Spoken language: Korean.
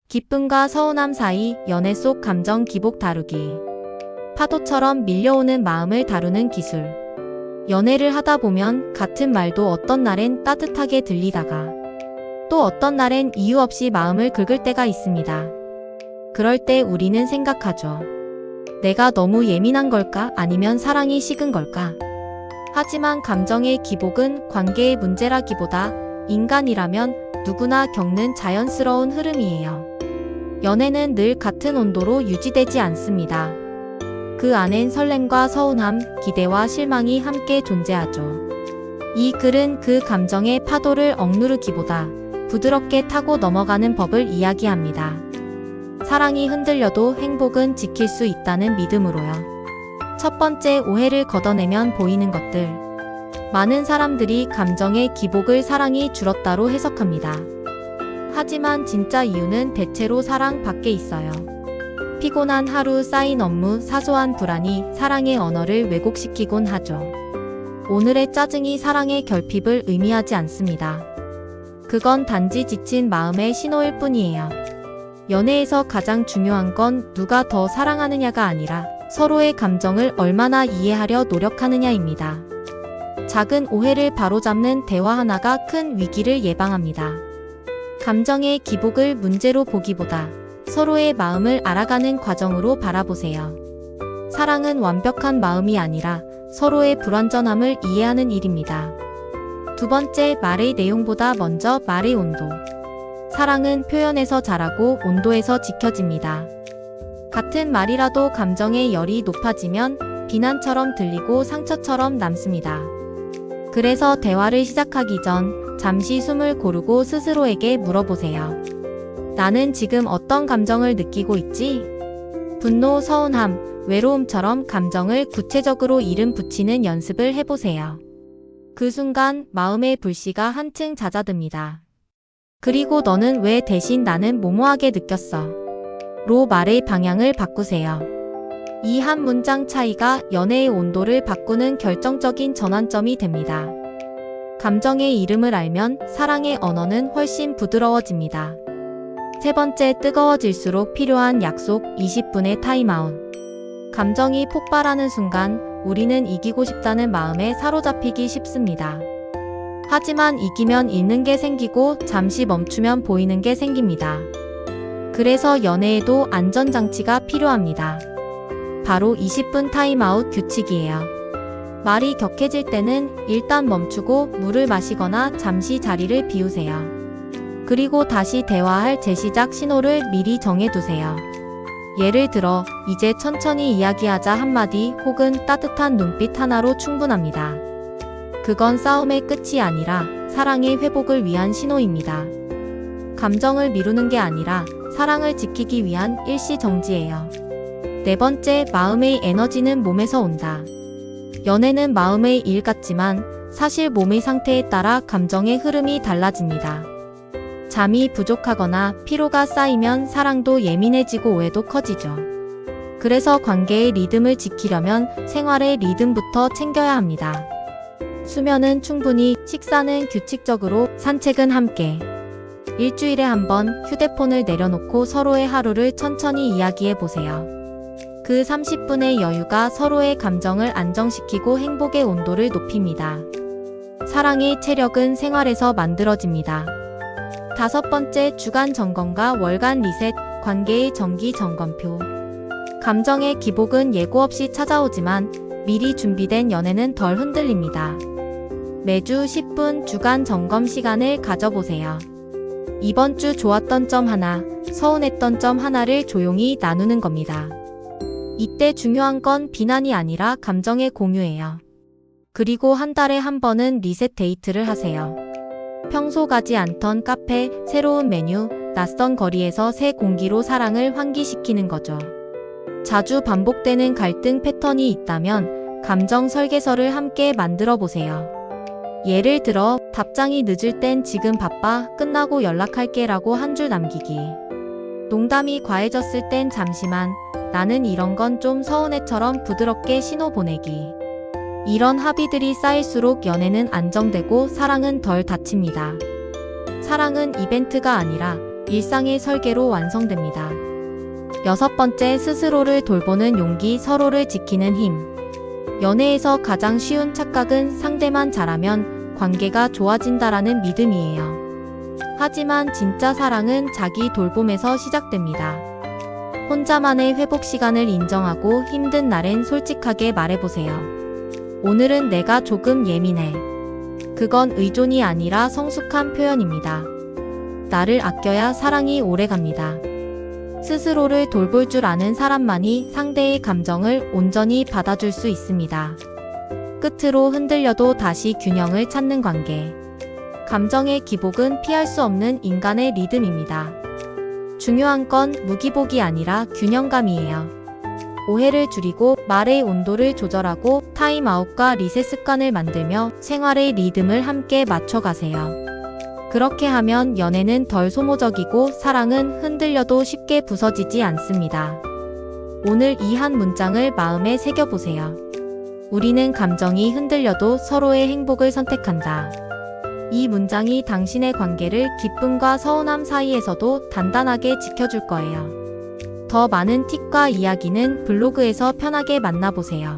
기쁨과 서운함 사이 연애 속 감정 기복 다루기. 파도처럼 밀려오는 마음을 다루는 기술. 연애를 하다 보면 같은 말도 어떤 날엔 따뜻하게 들리다가 또 어떤 날엔 이유 없이 마음을 긁을 때가 있습니다. 그럴 때 우리는 생각하죠. 내가 너무 예민한 걸까? 아니면 사랑이 식은 걸까? 하지만 감정의 기복은 관계의 문제라기보다 인간이라면 누구나 겪는 자연스러운 흐름이에요. 연애는 늘 같은 온도로 유지되지 않습니다. 그 안엔 설렘과 서운함, 기대와 실망이 함께 존재하죠. 이 글은 그 감정의 파도를 억누르기보다 부드럽게 타고 넘어가는 법을 이야기합니다. 사랑이 흔들려도 행복은 지킬 수 있다는 믿음으로요. 첫 번째, 오해를 걷어내면 보이는 것들. 많은 사람들이 감정의 기복을 사랑이 줄었다로 해석합니다. 하지만 진짜 이유는 대체로 사랑 밖에 있어요. 피곤한 하루, 쌓인 업무, 사소한 불안이 사랑의 언어를 왜곡시키곤 하죠. 오늘의 짜증이 사랑의 결핍을 의미하지 않습니다. 그건 단지 지친 마음의 신호일 뿐이에요. 연애에서 가장 중요한 건 누가 더 사랑하느냐가 아니라 서로의 감정을 얼마나 이해하려 노력하느냐입니다. 작은 오해를 바로잡는 대화 하나가 큰 위기를 예방합니다. 감정의 기복을 문제로 보기보다 서로의 마음을 알아가는 과정으로 바라보세요. 사랑은 완벽한 마음이 아니라 서로의 불완전함을 이해하는 일입니다. 두 번째, 말의 내용보다 먼저 말의 온도. 사랑은 표현에서 자라고 온도에서 지켜집니다. 같은 말이라도 감정의 열이 높아지면 비난처럼 들리고 상처처럼 남습니다. 그래서 대화를 시작하기 전 잠시 숨을 고르고 스스로에게 물어보세요. 나는 지금 어떤 감정을 느끼고 있지? 분노, 서운함, 외로움처럼 감정을 구체적으로 이름 붙이는 연습을 해보세요. 그 순간 마음의 불씨가 한층 잦아듭니다. 그리고 너는 왜 대신 나는 모모하게 느꼈어? 로 말의 방향을 바꾸세요. 이 한 문장 차이가 연애의 온도를 바꾸는 결정적인 전환점이 됩니다. 감정의 이름을 알면 사랑의 언어는 훨씬 부드러워집니다. 세 번째, 뜨거워질수록 필요한 약속, 20분의 타임아웃. 감정이 폭발하는 순간 우리는 이기고 싶다는 마음에 사로잡히기 쉽습니다. 하지만 이기면 잃는 게 생기고 잠시 멈추면 보이는 게 생깁니다. 그래서 연애에도 안전장치가 필요합니다. 바로 20분 타임아웃 규칙이에요. 말이 격해질 때는 일단 멈추고 물을 마시거나 잠시 자리를 비우세요. 그리고 다시 대화할 재시작 신호를 미리 정해두세요. 예를 들어, 이제 천천히 이야기하자 한마디 혹은 따뜻한 눈빛 하나로 충분합니다. 그건 싸움의 끝이 아니라 사랑의 회복을 위한 신호입니다. 감정을 미루는 게 아니라 사랑을 지키기 위한 일시정지예요. 네 번째, 마음의 에너지는 몸에서 온다. 연애는 마음의 일 같지만 사실 몸의 상태에 따라 감정의 흐름이 달라집니다. 잠이 부족하거나 피로가 쌓이면 사랑도 예민해지고 오해도 커지죠. 그래서 관계의 리듬을 지키려면 생활의 리듬부터 챙겨야 합니다. 수면은 충분히, 식사는 규칙적으로, 산책은 함께. 일주일에 한 번 휴대폰을 내려놓고 서로의 하루를 천천히 이야기해 보세요. 그 30분의 여유가 서로의 감정을 안정시키고 행복의 온도를 높입니다. 사랑의 체력은 생활에서 만들어집니다. 다섯 번째, 주간 점검과 월간 리셋, 관계의 정기 점검표. 감정의 기복은 예고 없이 찾아오지만 미리 준비된 연애는 덜 흔들립니다. 매주 10분 주간 점검 시간을 가져보세요. 이번 주 좋았던 점 하나, 서운했던 점 하나를 조용히 나누는 겁니다. 이때 중요한 건 비난이 아니라 감정의 공유예요. 그리고 한 달에 한 번은 리셋 데이트를 하세요. 평소 가지 않던 카페, 새로운 메뉴, 낯선 거리에서 새 공기로 사랑을 환기시키는 거죠. 자주 반복되는 갈등 패턴이 있다면 감정 설계서를 함께 만들어 보세요. 예를 들어, 답장이 늦을 땐 지금 바빠, 끝나고 연락할게 라고 한 줄 남기기. 농담이 과해졌을 땐 잠시만, 나는 이런 건 좀 서운해처럼 부드럽게 신호 보내기. 이런 합의들이 쌓일수록 연애는 안정되고 사랑은 덜 다칩니다. 사랑은 이벤트가 아니라 일상의 설계로 완성됩니다. 6번째, 스스로를 돌보는 용기, 서로를 지키는 힘. 연애에서 가장 쉬운 착각은 상대만 잘하면 관계가 좋아진다라는 믿음이에요. 하지만 진짜 사랑은 자기 돌봄에서 시작됩니다. 혼자만의 회복 시간을 인정하고 힘든 날엔 솔직하게 말해보세요. 오늘은 내가 조금 예민해. 그건 의존이 아니라 성숙한 표현입니다. 나를 아껴야 사랑이 오래갑니다. 스스로를 돌볼 줄 아는 사람만이 상대의 감정을 온전히 받아줄 수 있습니다. 끝으로, 흔들려도 다시 균형을 찾는 관계. 감정의 기복은 피할 수 없는 인간의 리듬입니다. 중요한 건 무기복이 아니라 균형감이에요. 오해를 줄이고 말의 온도를 조절하고 타임아웃과 리셋 습관을 만들며 생활의 리듬을 함께 맞춰가세요. 그렇게 하면 연애는 덜 소모적이고 사랑은 흔들려도 쉽게 부서지지 않습니다. 오늘 이 한 문장을 마음에 새겨보세요. 우리는 감정이 흔들려도 서로의 행복을 선택한다. 이 문장이 당신의 관계를 기쁨과 서운함 사이에서도 단단하게 지켜줄 거예요. 더 많은 팁과 이야기는 블로그에서 편하게 만나보세요.